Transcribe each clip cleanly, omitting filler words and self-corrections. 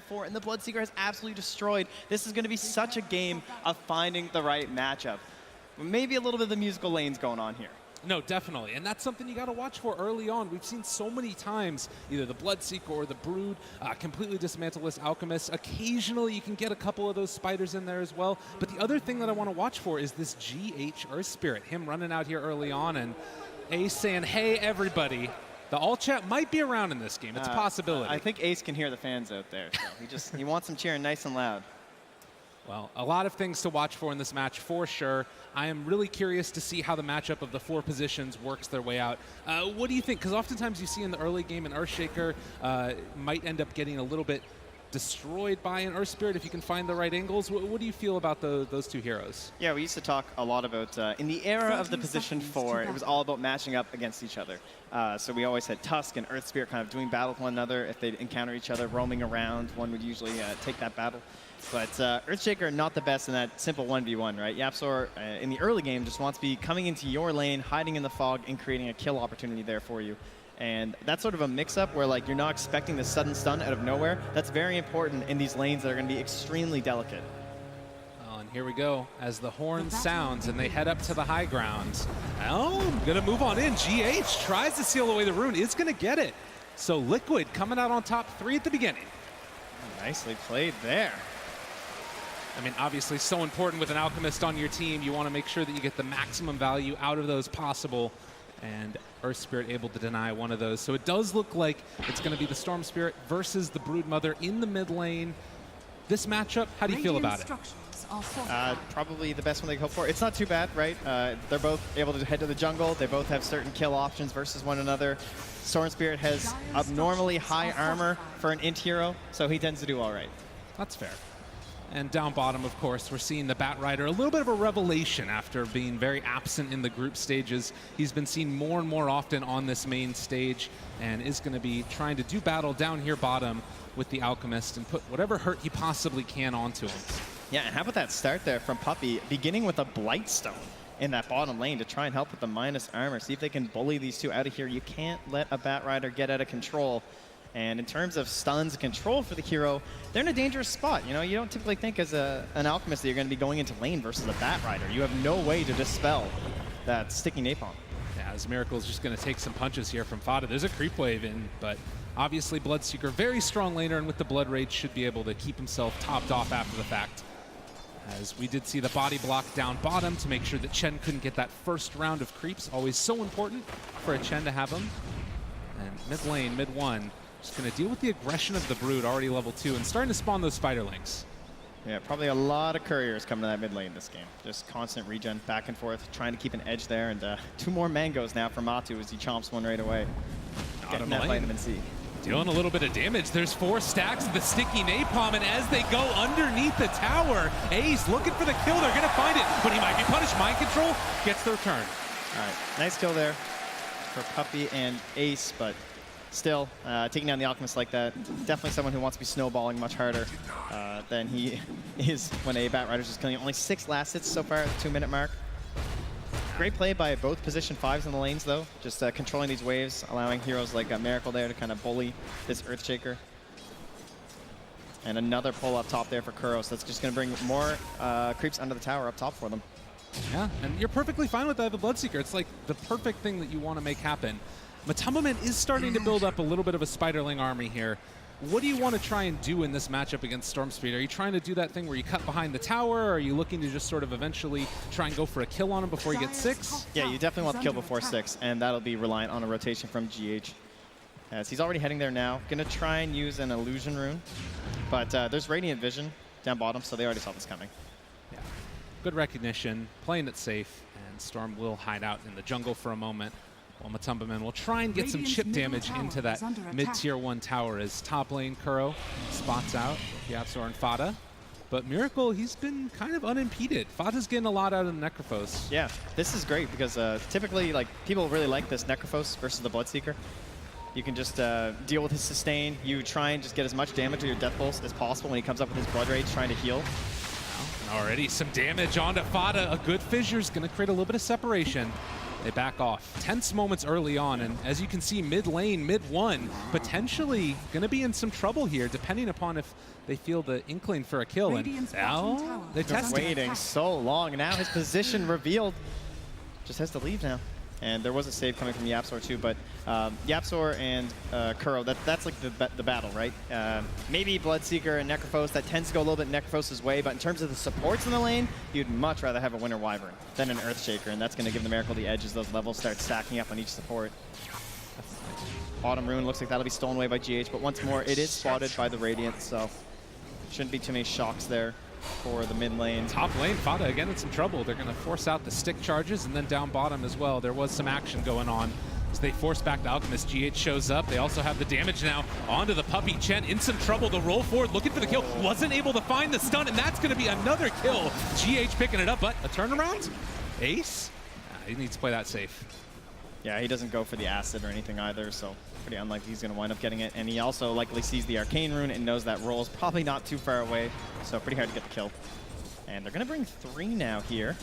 before, and the Bloodseeker has absolutely destroyed. This is going to be such a game of finding the right matchup. Maybe a little bit of the musical lanes going on here. No, definitely, and that's something you got to watch for early on. We've seen so many times either the Bloodseeker or the Brood completely dismantle this Alchemist. Occasionally, you can get a couple of those spiders in there as well. But the other thing that I want to watch for is this GH Earth Spirit, him running out here early on, and Ace saying, "Hey, everybody." The all chat might be around in this game. It's a possibility. I think Ace can hear the fans out there. So he wants them cheering nice and loud. Well, a lot of things to watch for in this match for sure. I am really curious to see how the matchup of the four positions works their way out. What do you think? Because oftentimes you see in the early game an Earthshaker might end up getting a little bit destroyed by an Earth Spirit if you can find the right angles. What do you feel about those two heroes? Yeah, we used to talk a lot about, in the era of the position 4, it was all about matching up against each other. So we always had Tusk and Earth Spirit kind of doing battle with one another. If they encounter each other roaming around, one would usually take that battle. But Earthshaker not the best in that simple 1v1, right? YapzOr in the early game just wants to be coming into your lane, hiding in the fog, and creating a kill opportunity there for you. And that's sort of a mix-up where like you're not expecting the sudden stun out of nowhere. That's very important in these lanes that are going to be extremely delicate. Oh, and here we go as the horn sounds and they head up to the high ground. Oh, gonna move on in. GH tries to seal away the rune, is gonna get it. So Liquid coming out on top 3 at the beginning. Nicely played there. I mean, obviously so important with an Alchemist on your team. You want to make sure that you get the maximum value out of those possible. And Earth Spirit able to deny one of those. So it does look like it's going to be the Storm Spirit versus the Brood Mother in the mid lane. This matchup, how do you feel about it? Probably the best one they can hope for. It's not too bad, right? They're both able to head to the jungle. They both have certain kill options versus one another. Storm Spirit has abnormally high armor for an int hero, so he tends to do all right. That's fair. And down bottom, of course, we're seeing the Bat Rider, a little bit of a revelation after being very absent in the group stages. He's been seen more and more often on this main stage and is going to be trying to do battle down here bottom with the Alchemist and put whatever hurt he possibly can onto him. Yeah, and how about that start there from Puppey, beginning with a Blightstone in that bottom lane to try and help with the minus armor. See if they can bully these two out of here. You can't let a Bat Rider get out of control. And in terms of stuns and control for the hero, they're in a dangerous spot. You know, you don't typically think as an Alchemist that you're going to be going into lane versus a Bat Rider. You have no way to dispel that sticky napalm. Yeah, as Miracle's just going to take some punches here from Fada. There's a creep wave in, but obviously Bloodseeker, very strong laner, and with the Blood Rage should be able to keep himself topped off after the fact. As we did see the body block down bottom to make sure that Chen couldn't get that first round of creeps. Always so important for a Chen to have them. And mid lane, mid one. Just going to deal with the aggression of the Brood, already level 2, and starting to spawn those Spiderlings. Yeah, probably a lot of couriers coming to that mid lane this game. Just constant regen back and forth, trying to keep an edge there. And 2 more mangoes now for Matu as he chomps one right away. Getting that vitamin C. Dealing a little bit of damage. There's 4 stacks of the sticky napalm, and as they go underneath the tower, Ace looking for the kill. They're going to find it, but he might be punished. Mind control gets the return. All right, nice kill there for Puppey and Ace, but still, taking down the Alchemist like that, definitely someone who wants to be snowballing much harder than he is when a Bat Rider's just killing him. Only 6 last hits so far at the 2-minute mark. Great play by both position 5s in the lanes, though. Just controlling these waves, allowing heroes like Miracle there to kind of bully this Earthshaker. And another pull up top there for Kuro, so that's just going to bring more creeps under the tower up top for them. Yeah, and you're perfectly fine with that, the Bloodseeker. It's like the perfect thing that you want to make happen. Matumbaman is starting to build up a little bit of a Spiderling army here. What do you want to try and do in this matchup against Storm Spirit? Are you trying to do that thing where you cut behind the tower, or are you looking to just sort of eventually try and go for a kill on him before he gets 6? Yeah, you definitely want the kill before 6, and that'll be reliant on a rotation from GH. As he's already heading there now. Gonna try and use an illusion rune, but there's Radiant Vision down bottom, so they already saw this coming. Yeah, good recognition, playing it safe, and Storm will hide out in the jungle for a moment. While Matumbaman will try and get some chip damage into that mid-tier 1 tower as top lane Kuro spots out YapzOr and Fada. But Miracle, he's been kind of unimpeded. Fada's getting a lot out of the Necrophos. Yeah, this is great because typically like people really like this Necrophos versus the Bloodseeker. You can just deal with his sustain. You try and just get as much damage with your Death Pulse as possible when he comes up with his Blood Rage trying to heal. Already some damage onto Fada. A good fissure's going to create a little bit of separation. They back off. Tense moments early on, and as you can see, mid lane, mid one, potentially going to be in some trouble here, depending upon if they feel the inkling for a kill. And now they test it. Waiting so long. Now his position revealed. Just has to leave now. And there was a save coming from Yapzor too, but Yapzor and Kuro, that's like the battle, right? Maybe Bloodseeker and Necrophos, that tends to go a little bit Necrophos' way, but in terms of the supports in the lane, you'd much rather have a Winter Wyvern than an Earthshaker, and that's going to give the Miracle the edge as those levels start stacking up on each support. Autumn Rune looks like that'll be stolen away by GH, but once more, it is spotted by the Radiant, so shouldn't be too many shocks there for the mid lane. Top lane, Fada again in some trouble. They're going to force out the stick charges, and then down bottom as well. There was some action going on as they force back the Alchemist. GH shows up. They also have the damage now onto the Puppy. Chen in some trouble to roll forward, looking for the kill. Wasn't able to find the stun, and that's going to be another kill. GH picking it up, but a turnaround? Ace? He needs to play that safe. Yeah, he doesn't go for the acid or anything either, so pretty unlikely he's going to wind up getting it. And he also likely sees the Arcane Rune and knows that roll is probably not too far away, so pretty hard to get the kill. And they're going to bring 3 now here.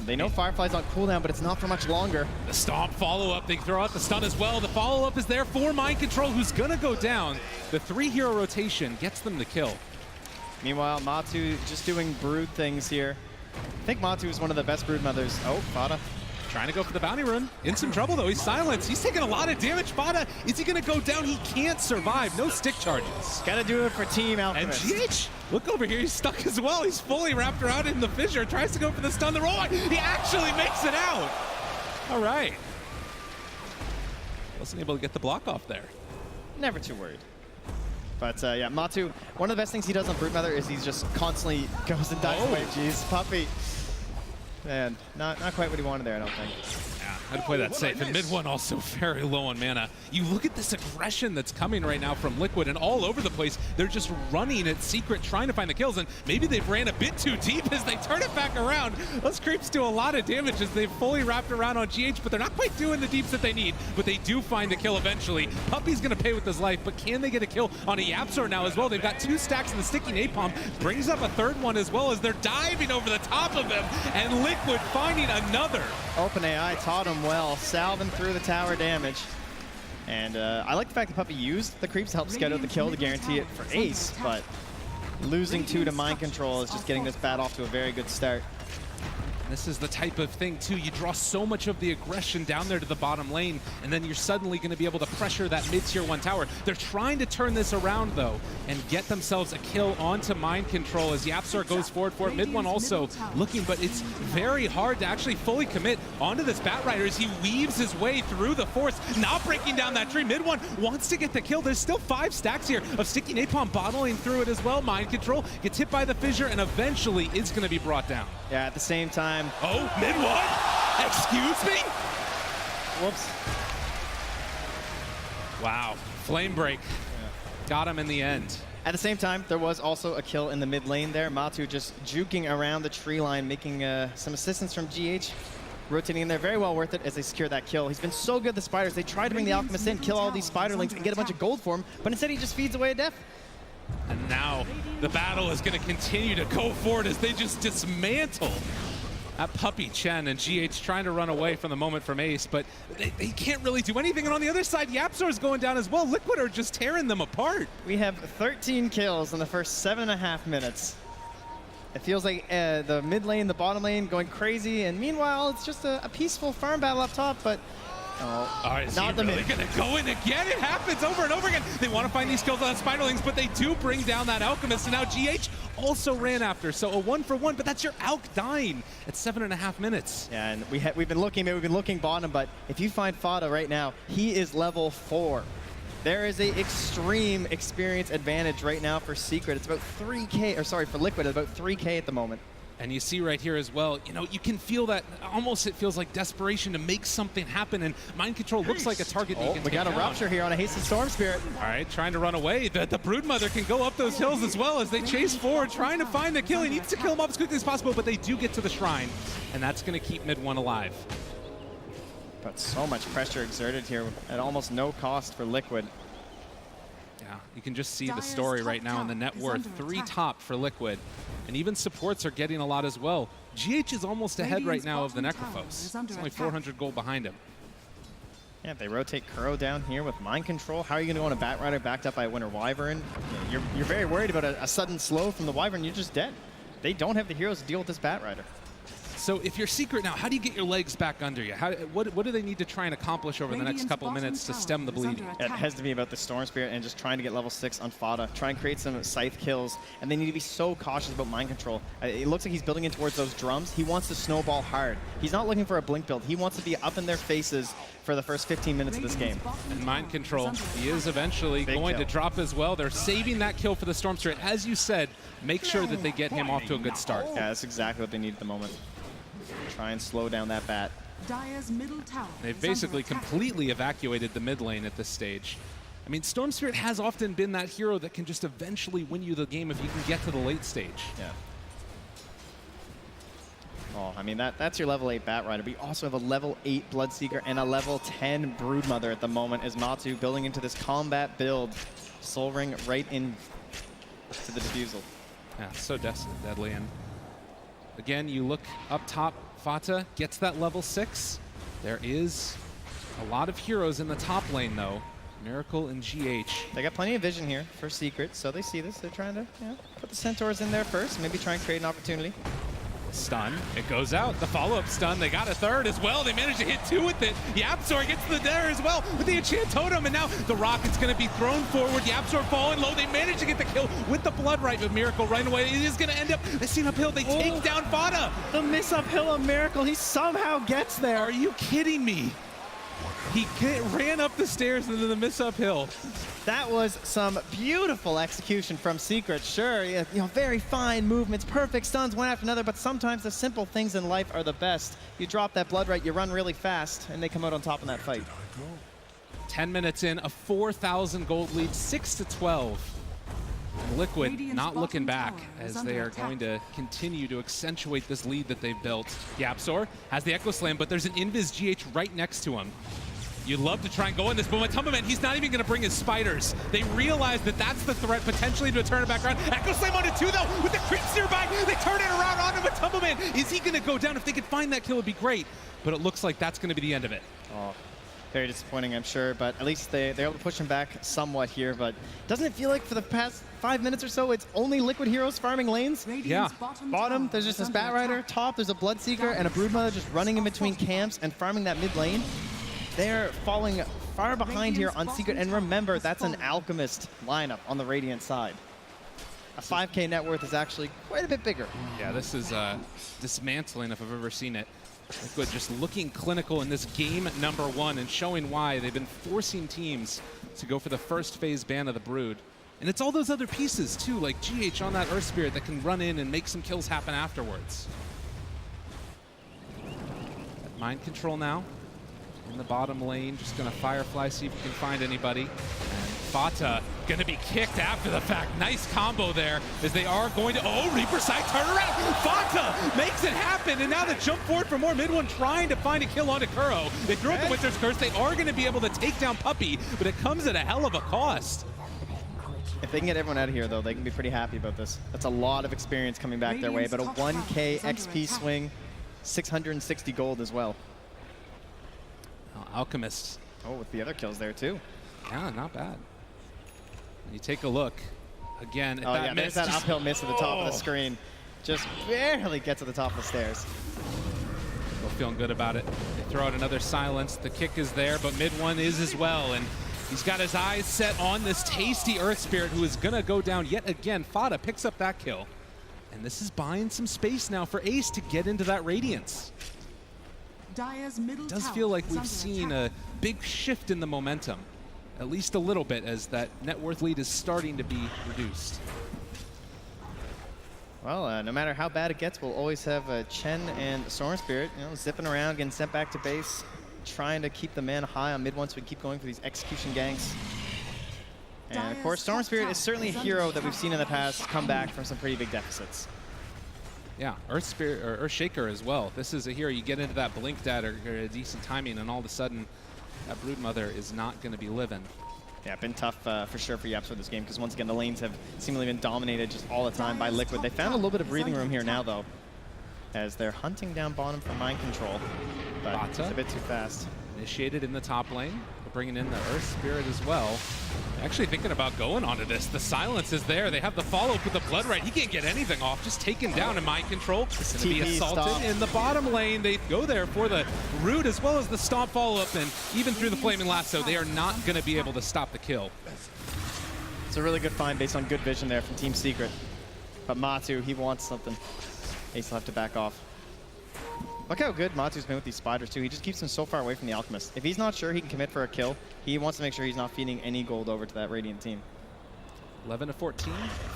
They know Firefly's on cooldown, but it's not for much longer. The stomp follow-up, they throw out the stun as well. The follow-up is there for Mind Control, who's going to go down. The 3-hero rotation gets them the kill. Meanwhile, Matu just doing brood things here. I think Matu is one of the best brood mothers. Oh, Fada. Trying to go for the bounty rune. In some trouble, though. He's silenced. He's taking a lot of damage. Fada, is he going to go down? He can't survive. No stick charges. Got to do it for Team Alchemist. And GH, look over here. He's stuck as well. He's fully wrapped around in the fissure. Tries to go for the stun. The roll. He actually makes it out. All right. Wasn't able to get the block off there. Never too worried. But yeah, Matu, one of the best things he does on Broodmother is he's just constantly goes and dies away. Jeez, Puppy. Man, not quite what he wanted there, I don't think. Yeah, had to play that safe. And mid one also very low on mana. You look at this aggression that's coming right now from Liquid, and all over the place, they're just running at secret, trying to find the kills, and maybe they've ran a bit too deep as they turn it back around. Those creeps do a lot of damage as they've fully wrapped around on GH, but they're not quite doing the deeps that they need, but they do find a kill eventually. Puppy's gonna pay with his life, but can they get a kill on a Yapzor now as well? They've got 2 stacks in the Sticky Napalm, brings up a 3rd one as well as they're diving over the top of him, and Liquid finding another. OpenAI taught him well, salving through the tower damage. And I like the fact that Puppy used the creeps to help scout out the kill to guarantee it for Ace, but losing 2 to Mind Control is just getting this bat off to a very good start. This is the type of thing, too. You draw so much of the aggression down there to the bottom lane, and then you're suddenly going to be able to pressure that mid-tier 1 tower. They're trying to turn this around, though, and get themselves a kill onto Mind Control as Yapzor goes forward for it. Mid 1 also looking, but it's very hard to actually fully commit onto this Batrider as he weaves his way through the forest, not breaking down that tree. Mid 1 wants to get the kill. There's still 5 stacks here of Sticky Napalm bottling through it as well. Mind Control gets hit by the fissure and eventually is going to be brought down. Yeah, at the same time. Oh, mid 1? Excuse me? Whoops. Wow. Flame break. Got him in the end. At the same time, there was also a kill in the mid lane there. Matu just juking around the tree line, making some assistance from GH. Rotating in there, very well worth it as they secure that kill. He's been so good, the Spiders. They tried to bring the Alchemist in, kill all these Spiderlings, and get a bunch of gold for him, but instead he just feeds away a death. And now the battle is going to continue to go forward as they just dismantle that Puppy Chen, and GH trying to run away from the moment from Ace, but they can't really do anything. And on the other side, Yapzor is going down as well. Liquid are just tearing them apart. We have 13 kills in the first 7.5 minutes. It feels like the mid lane, the bottom lane going crazy, and meanwhile, it's just a peaceful farm battle up top, but all right, is not he the really mid. Gonna go in again? It happens over and over again. They want to find these kills on Spiderlings, but they do bring down that Alchemist, and now GH also ran after. So a 1-for-1, but that's your Alch dying at 7.5 minutes. Yeah, and we've been looking bottom, but if you find Fada right now, he is level 4. There is a extreme experience advantage right now for Secret. It's about 3K, or sorry, for Liquid, it's about 3K at the moment. And you see right here as well, you know, you can feel that almost it feels like desperation to make something happen, and Mind Control looks like a target that you can we got a Rupture here on a Hasted Storm Spirit. All right, trying to run away. The Broodmother can go up those hills as well as they chase forward, trying to find the kill. He needs to kill him up as quickly as possible, but they do get to the shrine, and that's going to keep mid 1 alive. But so much pressure exerted here at almost no cost for Liquid. Yeah, you can just see the story right now in the net worth. 3 top for Liquid. And even supports are getting a lot as well. GH is almost ahead right now of the Necrophos. It's only 400 gold behind him. Yeah, if they rotate Kuro down here with Mind Control, how are you going to go on a Batrider backed up by a Winter Wyvern? You're very worried about a sudden slow from the Wyvern. You're just dead. They don't have the heroes to deal with this Batrider. So if you're Secret now, how do you get your legs back under you? What do they need to try and accomplish over the next couple of minutes to stem the bleeding? It has to be about the Storm Spirit and just trying to get level 6 on Fada. Try and create some Scythe kills, and they need to be so cautious about Mind Control. It looks like he's building in towards those drums. He wants to snowball hard. He's not looking for a blink build. He wants to be up in their faces for the first 15 minutes of this game. And Mind Control, he is eventually going to drop as well. They're saving that kill for the Storm Spirit. As you said, make sure that they get him off to a good start. Yeah, that's exactly what they need at the moment. Try and slow down that bat. Dire's middle tower. They've basically completely evacuated the mid lane at this stage. I mean, Storm Spirit has often been that hero that can just eventually win you the game if you can get to the late stage. Yeah. Oh, I mean, that's your level 8 Batrider. We also have a level 8 Bloodseeker and a level 10 Broodmother at the moment as Matu building into this combat build. Soul Ring right in to the defusal. Yeah, so deadly. And again, you look up top, Fata gets that level 6. There is a lot of heroes in the top lane, though. Miracle and GH. They got plenty of vision here for Secret, so they see this. They're trying to put the Centaurs in there first, maybe try and create an opportunity. Stun, it goes out. The follow-up stun, they got a third as well. They managed to hit 2 with it. YapzOr gets the there as well with the enchant totem, and now the rocket's gonna be thrown forward. YapzOr falling low. They managed to get the kill with the blood right, but Miracle right away. It is gonna end up, they see uphill, they take down Fada. The miss uphill of Miracle, he somehow gets there. Are you kidding me? He ran up the stairs and then the miss uphill. That was some beautiful execution from Secret. Sure, very fine movements, perfect stuns one after another, but sometimes the simple things in life are the best. You drop that blood right, you run really fast, and they come out on top in that fight. 10 minutes in, a 4,000 gold lead, 6-12. Liquid not looking back as they are going to continue to accentuate this lead that they've built. YapzOr has the Echo Slam, but there's an Invis GH right next to him. You'd love to try and go in this, but Matumbaman, he's not even going to bring his spiders. They realize that that's the threat potentially to turn it back around. Echo Slam onto 2 though, with the creeps nearby. They turn it around onto Matumbaman. Is he going to go down? If they could find that kill, it'd be great. But it looks like that's going to be the end of it. Oh, very disappointing, I'm sure, but at least they're able to push him back somewhat here. But doesn't it feel like for the past 5 minutes or so, it's only Liquid heroes farming lanes? Yeah. Bottom, there's just this Batrider. Top, there's a Bloodseeker and a Broodmother just running in between camps and farming that mid lane. They're falling far behind here on Secret, and remember, that's an Alchemist lineup on the Radiant side. A 5K net worth is actually quite a bit bigger. Yeah, this is dismantling if I've ever seen it. Liquid just looking clinical in this game number 1 and showing why they've been forcing teams to go for the first phase ban of the Brood. And it's all those other pieces too, like GH on that Earth Spirit that can run in and make some kills happen afterwards. Mind Control now. In the bottom lane, just gonna Firefly, see if we can find anybody. And Fata gonna be kicked after the fact. Nice combo there, as they are going to, Reaper Sight, turn around! Fata makes it happen, and now they jump forward for more. Mid one trying to find a kill onto Kuro. They throw out the Winter's Curse. They are gonna be able to take down Puppey, but it comes at a hell of a cost. If they can get everyone out of here, though, they can be pretty happy about this. That's a lot of experience coming back their way, but a 1K XP swing, 660 gold as well. Alchemist. Oh, with the other kills there, too. Yeah, not bad. You take a look again at that there's miss. that uphill miss at the top of the screen. Just barely gets to the top of the stairs. Still feeling good about it. They throw out another silence. The kick is there, but mid one is as well. And he's got his eyes set on this tasty Earth Spirit who is going to go down yet again. Fada picks up that kill. And this is buying some space now for Ace to get into that Radiance. It does feel like we've seen a big shift in the momentum, at least a little bit, as that net worth lead is starting to be reduced. Well, no matter how bad it gets, we'll always have Chen and Storm Spirit, zipping around, getting sent back to base, trying to keep the mana high on mid one so we can keep going for these execution ganks. And of course, Storm Spirit is certainly a hero that we've seen in the past come back from some pretty big deficits. Yeah, Earth Spirit or Earth Shaker as well. This is a hero you get into that blink dad or a decent timing, and all of a sudden, that Broodmother is not going to be living. Yeah, been tough for sure for YapzOr this game, because once again, the lanes have seemingly been dominated just all the time by Liquid. They found a little bit of breathing room here now, though. as they're hunting down bottom for mind control, but it's a bit too fast. Initiated in the top lane. We're bringing in the Earth Spirit as well. Actually thinking about going onto this. The silence is there. They have the follow-up with the Blood Right. He can't get anything off. Just taken down in mind control. It's going to be assaulted stop in the bottom lane. They go there for the root as well as the stomp follow-up, and even through the Flaming Lasso, they are not going to be able to stop the kill. It's a really good find based on good vision there from Team Secret. But Matu, he wants something. Ace will have to back off. Look how good Matu's been with these spiders too. He just keeps him so far away from the Alchemist. If he's not sure he can commit for a kill, he wants to make sure he's not feeding any gold over to that Radiant team. 11-14,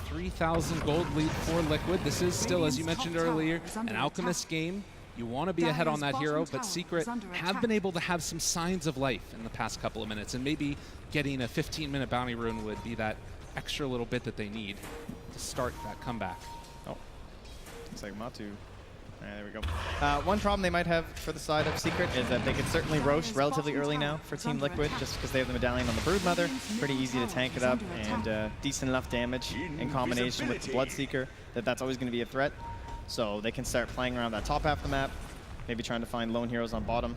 3,000 gold lead for Liquid. This is still, as you mentioned earlier, an Alchemist game. You want to be ahead on that hero, but Secret have been able to have some signs of life in the past couple of minutes, and maybe getting a 15-minute bounty rune would be that extra little bit that they need to start that comeback. Oh, looks like Matu. There we go. One problem they might have for the side of Secret is that they could certainly roast relatively early now for Team Liquid, just because they have the medallion on the Broodmother. Pretty easy to tank it up, and decent enough damage in combination with the Bloodseeker that's always going to be a threat. So they can start playing around that top half of the map, maybe trying to find lone heroes on bottom.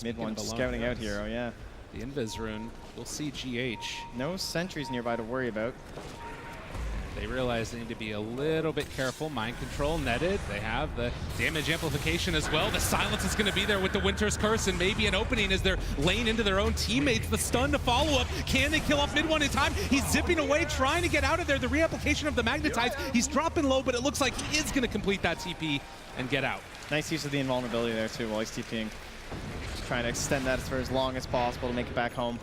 Mid one scouting out hero, yeah. The Invis rune, we'll see GH. No sentries nearby to worry about. They realize they need to be a little bit careful. Mind control netted. They have the damage amplification as well. The silence is going to be there with the Winter's Curse, and maybe an opening as they're laying into their own teammates. The stun to follow up. Can they kill off mid one in time? He's zipping away, trying to get out of there. The reapplication of the Magnetize. He's dropping low, but it looks like he is going to complete that TP and get out. Nice use of the invulnerability there too while he's TPing. Just trying to extend that for as long as possible to make it back home.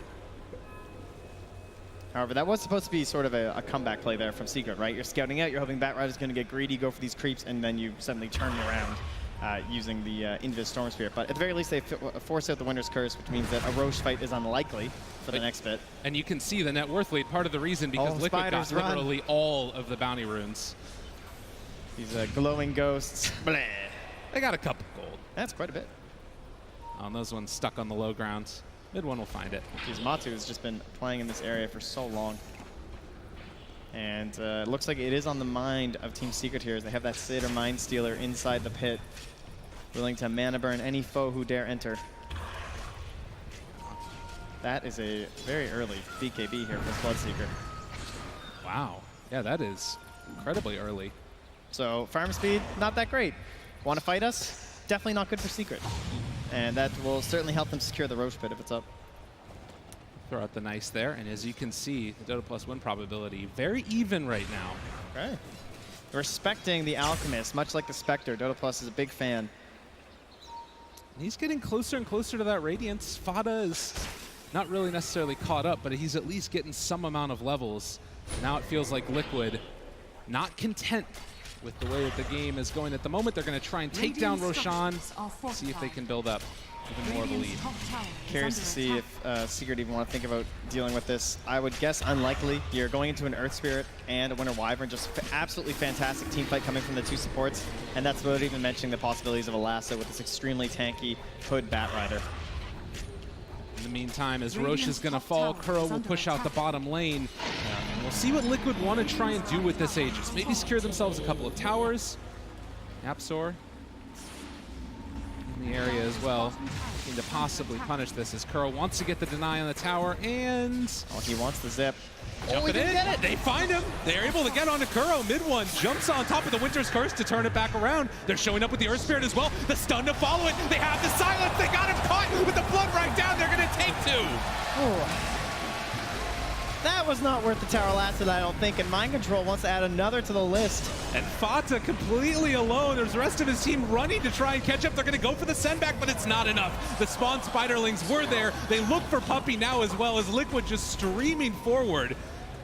However, that was supposed to be sort of a comeback play there from Secret, right? You're scouting out, you're hoping Batrider's going to get greedy, go for these creeps, and then you suddenly turn around using the Invis Storm Spirit. But at the very least, they force out the Winter's Curse, which means that a Roche fight is unlikely for the next bit. And you can see the net worth lead, part of the reason, because Liquid got literally all of the bounty runes. These glowing ghosts. Bleh. They got a couple gold. That's quite a bit. Those ones stuck on the low ground. Mid one will find it. Jeez, Matu has just been playing in this area for so long. And it looks like it is on the mind of Team Secret here as they have that Satyr Mind Stealer inside the pit, willing to mana burn any foe who dare enter. That is a very early BKB here for Bloodseeker. Wow. Yeah, that is incredibly early. So farm speed, not that great. Want to fight us? Definitely not good for Secret. And that will certainly help them secure the Roche pit if it's up. Throw out the nice there, and as you can see, the Dota Plus win probability very even right now. Okay. Respecting the Alchemist, much like the Spectre, Dota Plus is a big fan. And he's getting closer and closer to that Radiance. Fada is not really necessarily caught up, but he's at least getting some amount of levels. Now it feels like Liquid not content with the way that the game is going at the moment. They're going to try and take down Roshan, see if they can build up even more of a lead. Curious to see if Secret even want to think about dealing with this. I would guess unlikely. You're going into an Earth Spirit and a Winter Wyvern, just absolutely fantastic team fight coming from the two supports, and that's without even mentioning the possibilities of a lasso with this extremely tanky Hood Batrider. In the meantime, as Roche is going to fall, Kuro will push out the bottom lane. And we'll see what Liquid want to try and do with this Aegis. Maybe secure themselves a couple of towers. Apsor in the area as well, looking to possibly punish this as Kuro wants to get the deny on the tower, and... Oh, he wants the zip. Jumping in. Get it. They find him. They're able to get onto Kuro. Mid one jumps on top of the Winter's Curse to turn it back around. They're showing up with the Earth Spirit as well. The stun to follow it. They have the silence. They got him caught with the blood right down. They're going to take two. Oh. That was not worth the tower lasted, I don't think, and Mind Control wants to add another to the list. And Fata completely alone. There's the rest of his team running to try and catch up. They're going to go for the send back, but it's not enough. The spawn Spiderlings were there. They look for Puppey now as well as Liquid just streaming forward.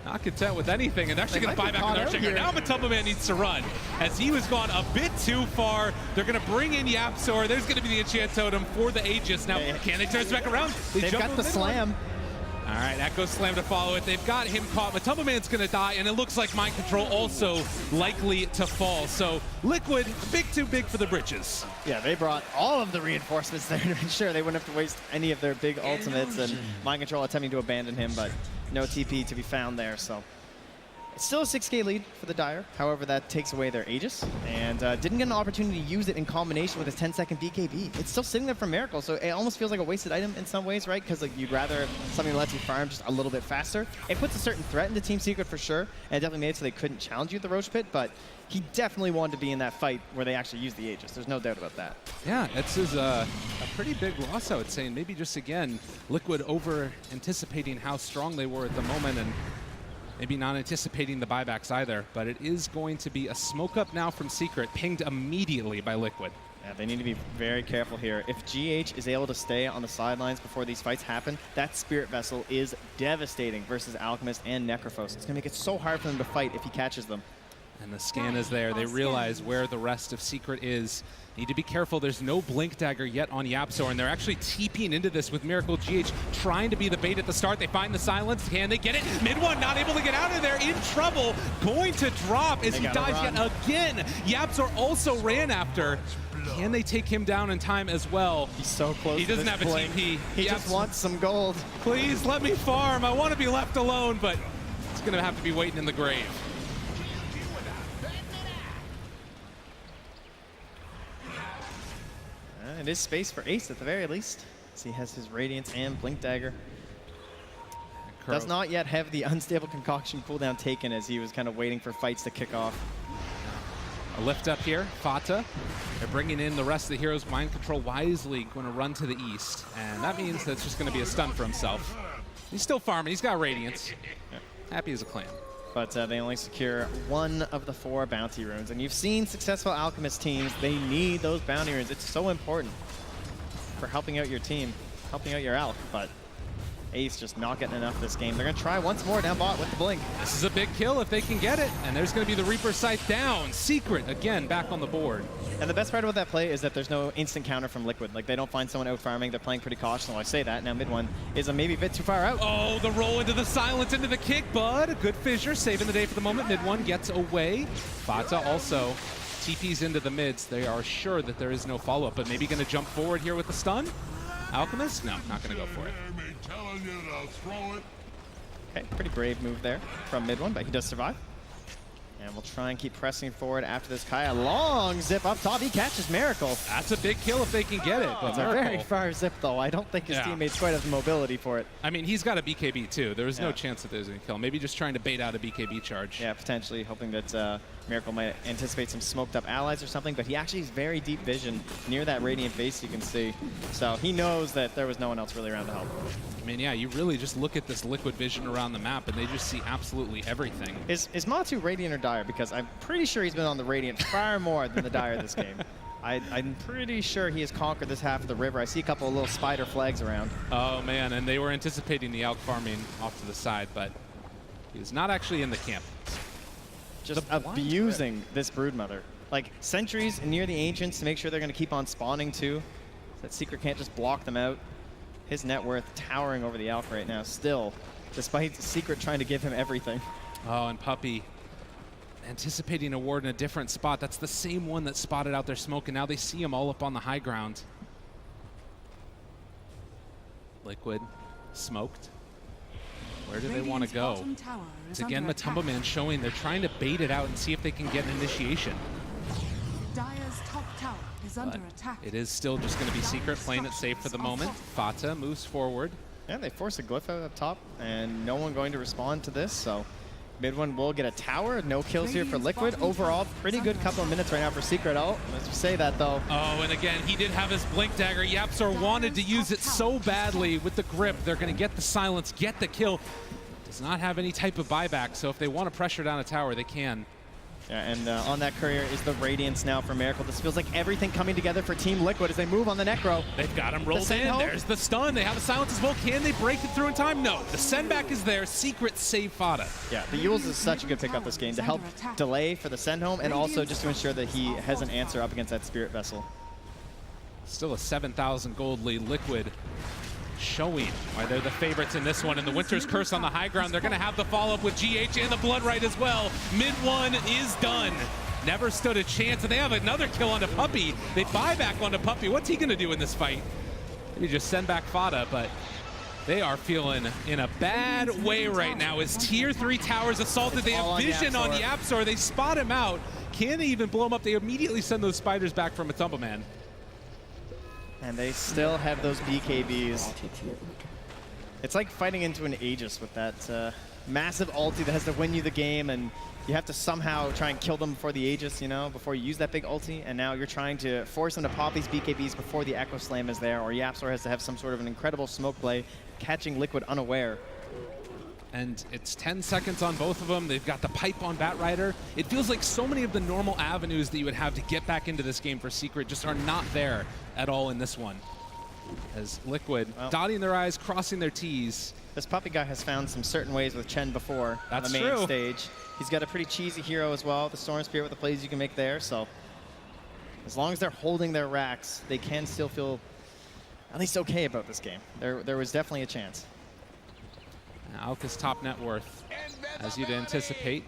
Not content with anything, and they're actually going to buy back on their Earthshaker. Now Matumbaman needs to run, as he was gone a bit too far. They're going to bring in Yapsor. There's going to be the Enchant Totem for the Aegis. Now, can they turn this back around? They've got the slam. All right, Echo Slam to follow it. They've got him caught. Matumbaman's going to die, and it looks like Mind Control also likely to fall. So Liquid, too big for the britches. Yeah, they brought all of the reinforcements there to ensure they wouldn't have to waste any of their big ultimates, and Mind Control attempting to abandon him, but no TP to be found there, so It's still a 6K lead for the Dire. However, that takes away their Aegis, and didn't get an opportunity to use it in combination with his 10-second BKB. It's still sitting there for Miracle, so it almost feels like a wasted item in some ways, right? Because like you'd rather something that lets you farm just a little bit faster. It puts a certain threat into Team Secret for sure, and it definitely made it so they couldn't challenge you at the Roche Pit, but he definitely wanted to be in that fight where they actually use the Aegis. There's no doubt about that. Yeah, this is a pretty big loss, I would say, and maybe just, again, Liquid over-anticipating how strong they were at the moment, and maybe not anticipating the buybacks either, but it is going to be a smoke up now from Secret, pinged immediately by Liquid. Yeah, they need to be very careful here. If GH is able to stay on the sidelines before these fights happen, that Spirit Vessel is devastating versus Alchemist and Necrophos. It's going to make it so hard for them to fight if he catches them. And the scan is there. They realize where the rest of Secret is. Need to be careful. There's no Blink Dagger yet on Yapzor, and they're actually TPing into this with Miracle GH, trying to be the bait at the start. They find the silence. Can they get it? Mid one not able to get out of there. In trouble. Going to drop as he dies yet again. Yapzor also ran after. Can they take him down in time as well? He's so close. He doesn't have a TP. He just wants some gold. Please let me farm. I want to be left alone, but it's going to have to be waiting in the grave. It is space for Ace at the very least. So he has his Radiance and Blink Dagger. Does not yet have the Unstable Concoction cooldown taken as he was kind of waiting for fights to kick off. A lift up here, Fata. They're bringing in the rest of the heroes. Mind Control wisely going to run to the east. And that means that's just going to be a stun for himself. He's still farming. He's got Radiance. Yeah. Happy as a clam. But they only secure one of the 4 bounty runes. And you've seen successful Alchemist teams, they need those bounty runes. It's so important for helping out your team, helping out your Alch. But Ace just not getting enough this game. They're going to try once more down bot with the Blink. This is a big kill if they can get it. And there's going to be the Reaper Scythe down. Secret, again, back on the board. And the best part about that play is that there's no instant counter from Liquid. Like, they don't find someone out farming. They're playing pretty cautious. Well, I say that. Now mid one is maybe a bit too far out. Oh, the roll into the silence, into the kick, bud. A good fissure, saving the day for the moment. Mid one gets away. Fata also TPs into the mids. They are sure that there is no follow-up, but maybe going to jump forward here with the stun. Alchemist? No, not going to go for it. Okay, pretty brave move there from mid one, but he does survive. And we'll try and keep pressing forward after this. Kaya, long zip up top. He catches Miracle. That's a big kill if they can get it. But it's a very far zip, though. I don't think his teammates quite have the mobility for it. I mean, he's got a BKB, too. There was no chance that there's a kill. Maybe just trying to bait out a BKB charge. Yeah, potentially hoping that Miracle might anticipate some smoked up allies or something, but he actually has very deep vision near that Radiant base you can see. So he knows that there was no one else really around to help. I mean, yeah, you really just look at this Liquid vision around the map, and they just see absolutely everything. Is Matu Radiant or Dire? Because I'm pretty sure he's been on the Radiant far more than the Dire this game. I'm pretty sure he has conquered this half of the river. I see a couple of little spider flags around. Oh, man, and they were anticipating the Alch farming off to the side, but he was not actually in the camp. Just abusing this Broodmother. Like, sentries near the Ancients to make sure they're going to keep on spawning, too. So that Secret can't just block them out. His net worth towering over the Alch right now, still, despite Secret trying to give him everything. Oh, and Puppey anticipating a ward in a different spot. That's the same one that spotted out their smoke, and now they see him all up on the high ground. Liquid, smoked. Where do they want to go? It's again Matumba Man showing they're trying to bait it out and see if they can get an initiation. Dire's top tower is under attack. It is still just going to be Secret playing it safe for the moment. Fata moves forward. Yeah, they force a glyph out up top, and no one going to respond to this, so mid one will get a tower. No kills here for Liquid. Overall, pretty good couple of minutes right now for Secret. Oh, let's just say that, though. Oh, and again, he did have his Blink Dagger. Yapzor wanted to use it so badly with the grip. They're going to get the silence, get the kill. Does not have any type of buyback, so if they want to pressure down a tower, they can. Yeah, and on that courier is the Radiance now for Miracle. This feels like everything coming together for Team Liquid as they move on the Necro. They've got him rolled in. There's the stun. They have the silence as well. Can they break it through in time? No. The send back is there. Secret save Fata. Yeah, the Yules is such a good pickup this game to help delay for the send home and also just to ensure that he has an answer up against that Spirit Vessel. Still a 7,000 gold lead. Liquid showing why they're the favorites in this one. And the Winter's Curse on the high ground. They're going to have the follow-up with GH and the Blood Right as well. Mid one is done. Never stood a chance. And they have another kill onto Puppey. They buy back onto Puppey. What's he going to do in this fight? Maybe just send back Fata, but They are feeling in a bad way right now as tier 3 towers assaulted. They have vision on YapzOr. They spot him out. Can't even blow him up. They immediately send those spiders back from Matumba Man. And they still have those BKBs. It's like fighting into an Aegis with that massive ulti that has to win you the game, and you have to somehow try and kill them before the Aegis, you know, before you use that big ulti, and now you're trying to force them to pop these BKBs before the Echo Slam is there, or YapzOr has to have some sort of an incredible smoke play, catching Liquid unaware. And it's 10 seconds on both of them. They've got the pipe on Batrider. It feels like so many of the normal avenues that you would have to get back into this game for Secret just are not there at all in this one. As Liquid, dotting their I's, crossing their T's. This puppy guy has found some certain ways with Chen before on the main stage. He's got a pretty cheesy hero as well, the Storm Spirit with the plays you can make there. So as long as they're holding their racks, they can still feel at least okay about this game. There was definitely a chance. Alka's top net worth, as you'd anticipate.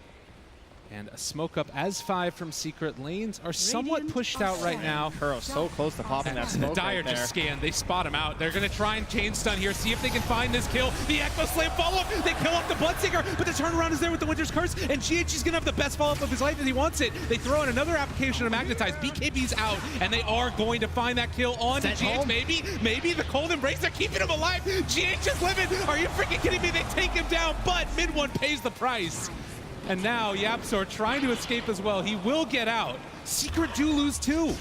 And a smoke up as 5 from Secret. Lanes are somewhat pushed out right now. Kuro so close to popping that smoke Dire right there. just scanned. They spot him out. They're going to try and chain stun here, see if they can find this kill. The Echo Slam follow-up. They kill off the Bloodseeker, but the turnaround is there with the Winter's Curse, and Ti8 is going to have the best follow-up of his life as he wants it. They throw in another application of Magnetize. BKB's out, and they are going to find that kill on to Ti8. Maybe the Cold Embrace. They're keeping him alive. Ti8 is living. Are you freaking kidding me? They take him down, but mid one pays the price. And now YapzOr trying to escape as well. He will get out. Secret do lose too.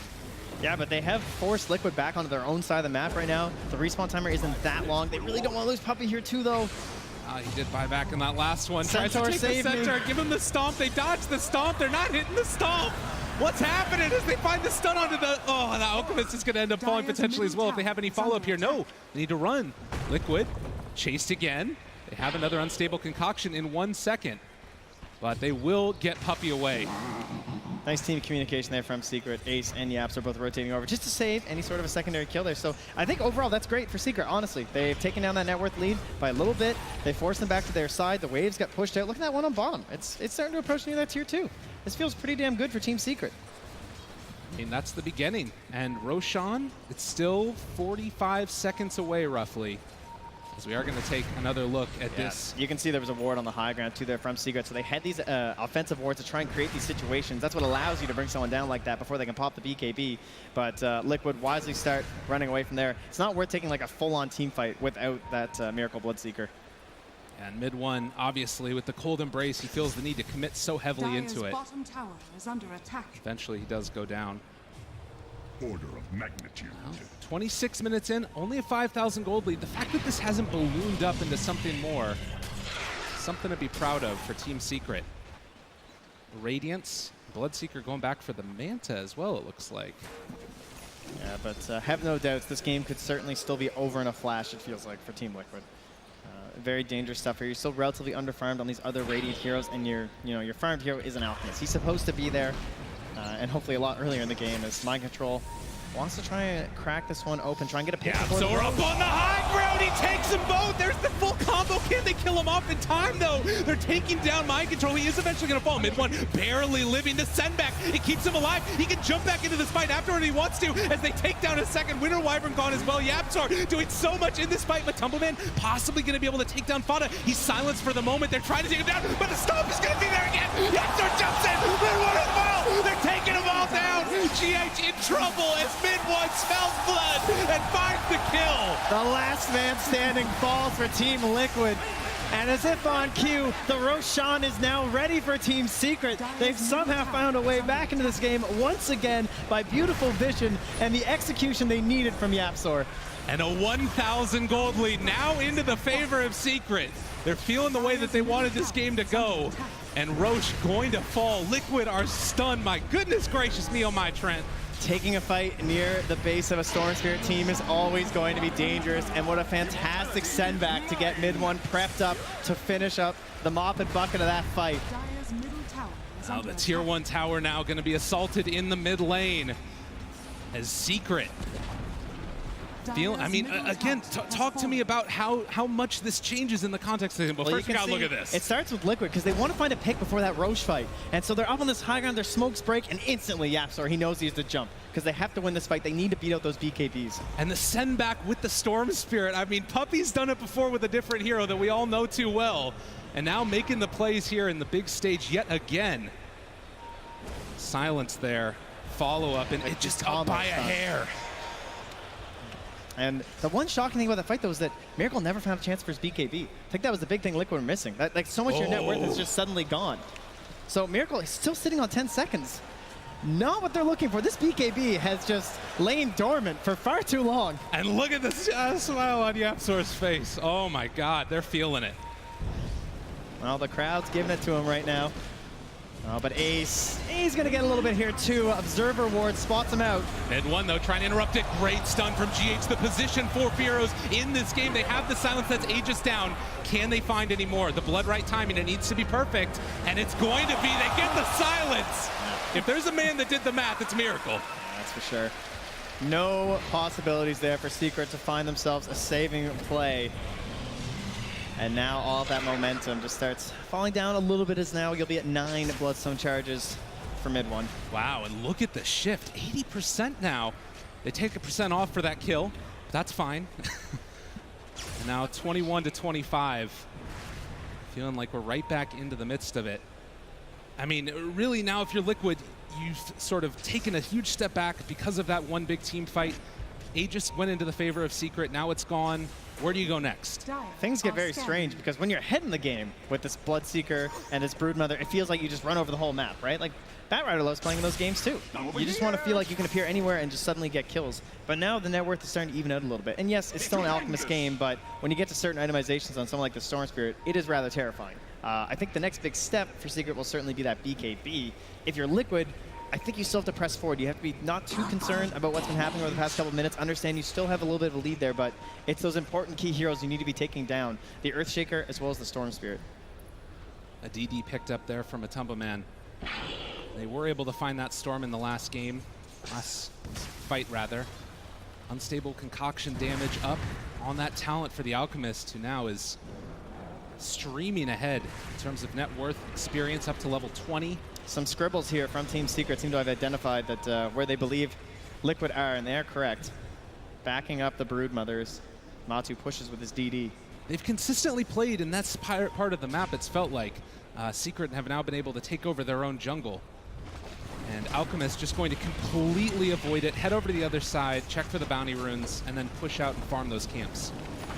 Yeah, but they have forced Liquid back onto their own side of the map right now. The respawn timer isn't that long. They really don't want to lose Puppy here too, though. He did buy back in that last one. Centaur Tries to take the Centaur, give him the stomp. They dodge the stomp. They're not hitting the stomp. What's happening as they find the stun onto the... Oh, the Alchemist is going to end up falling potentially as well if they have any follow-up here. No, they need to run. Liquid chased again. They have another unstable concoction in 1 second. But they will get Puppy away. Nice team communication there from Secret. Ace and YapzOr both rotating over just to save any sort of a secondary kill there. So I think overall that's great for Secret, honestly. They've taken down that net worth lead by a little bit. They forced them back to their side. The waves got pushed out. Look at that one on bottom. It's starting to approach near that tier 2. This feels pretty damn good for Team Secret. I mean, that's the beginning. And Roshan, it's still 45 seconds away roughly. As we are going to take another look at this. You can see there was a ward on the high ground too there from Secret. So they had these offensive wards to try and create these situations. That's what allows you to bring someone down like that before they can pop the BKB. But Liquid wisely start running away from there. It's not worth taking like a full-on team fight without that Miracle Bloodseeker. And mid one, obviously, with the Cold Embrace, he feels the need to commit so heavily into it. Bottom tower is under attack. Eventually, he does go down. Order of magnitude. 26 minutes in, only a 5,000 gold lead. The fact that this hasn't ballooned up into something more, something to be proud of for Team Secret. Radiance, Bloodseeker going back for the Manta as well, it looks like. Yeah, but have no doubts, this game could certainly still be over in a flash, it feels like, for Team Liquid. Very dangerous stuff here. You're still relatively underfarmed on these other Radiant heroes, and your farmed hero is an Alchemist. He's supposed to be there, and hopefully a lot earlier in the game as Mind Control wants to try and crack this one open, try and get a pick. So we're up on the high ground. He takes them both. There's the full combo. Can they kill him off in time, though? They're taking down Mind Control. He is eventually going to fall. Mid one barely living. The send back. It keeps him alive. He can jump back into this fight afterward if he wants to as they take down a second. Winter Wyvern gone as well. YapzOr doing so much in this fight. Matumba Man possibly going to be able to take down Fada. He's silenced for the moment. They're trying to take him down, but the stomp is going to be there again. YapzOr jumps in. Mid one as well. They're taking them all down. Ti8 in trouble as mid one smells blood and finds the kill. The last man standing falls for Team Liquid. And as if on cue, the Roshan is now ready for Team Secret. They've somehow found a way back into this game once again by beautiful vision and the execution they needed from YapzOr. And a 1,000 gold lead now into the favor of Secret. They're feeling the way that they wanted this game to go. And Roche going to fall. Liquid are stunned. My goodness gracious me, oh my Trent. Taking a fight near the base of a Storm Spirit team is always going to be dangerous, and what a fantastic send back to get mid one prepped up to finish up the mop and bucket of that fight. Dire's middle tower is Now under the tier attack. 1 tower now going to be assaulted in the mid lane as Secret I mean, again, talk to me about how much this changes in the context of him. But first, we gotta look at this. It starts with Liquid because they want to find a pick before that Roche fight. And so they're up on this high ground, their smokes break, and instantly YapzOr, he knows he has to jump because they have to win this fight. They need to beat out those BKBs. And the send back with the Storm Spirit. I mean, Puppy's done it before with a different hero that we all know too well. And now making the plays here in the big stage yet again. Silence there. Follow up, and it just up by a hair. And the one shocking thing about that fight, though, is that Miracle never found a chance for his BKB. I think that was the big thing Liquid were missing. That, like, so much of your net worth is just suddenly gone. So Miracle is still sitting on 10 seconds. Not what they're looking for. This BKB has just lain dormant for far too long. And look at the smile on YapzOr's face. Oh my God, they're feeling it. Well, the crowd's giving it to him right now. But Ace, he's going to get a little bit here too. Observer Ward spots him out. Mid-1 though, trying to interrupt it. Great stun from GH. The position for Fearos in this game. They have the silence that's Aegis down. Can they find any more? The blood right timing, it needs to be perfect. And it's going to be, they get the silence. If there's a man that did the math, it's Miracle. That's for sure. No possibilities there for Secret to find themselves a saving play. And now all of that momentum just starts falling down a little bit as now you'll be at 9 Bloodstone charges for mid-1. Wow, and look at the shift, 80% now. They take a percent off for that kill. That's fine. And now 21 to 25. Feeling like we're right back into the midst of it. I mean, really now if you're Liquid, you've sort of taken a huge step back because of that one big team fight. Aegis went into the favor of Secret, now it's gone. Where do you go next? Things get very strange because when you're ahead in the game with this Bloodseeker and this Broodmother, it feels like you just run over the whole map, right? Like, Batrider loves playing in those games too. You just want to feel like you can appear anywhere and just suddenly get kills. But now the net worth is starting to even out a little bit. And yes, it's still an Alchemist game, but when you get to certain itemizations on something like the Storm Spirit, it is rather terrifying. I think the next big step for Secret will certainly be that BKB. If you're Liquid, I think you still have to press forward. You have to be not too concerned about what's been happening over the past couple of minutes. Understand you still have a little bit of a lead there, but it's those important key heroes you need to be taking down. The Earthshaker as well as the Storm Spirit. A DD picked up there from a Tumbaman. They were able to find that Storm in the last game. Last fight, rather. Unstable concoction damage up on that talent for the Alchemist, who now is streaming ahead in terms of net worth, experience up to level 20. Some scribbles here from Team Secret seem to have identified that where they believe Liquid are, and they are correct. Backing up the Broodmothers. Matu pushes with his DD. They've consistently played, and that's part of the map, it's felt like. Secret have now been able to take over their own jungle. And Alchemist just going to completely avoid it, head over to the other side, check for the bounty runes, and then push out and farm those camps.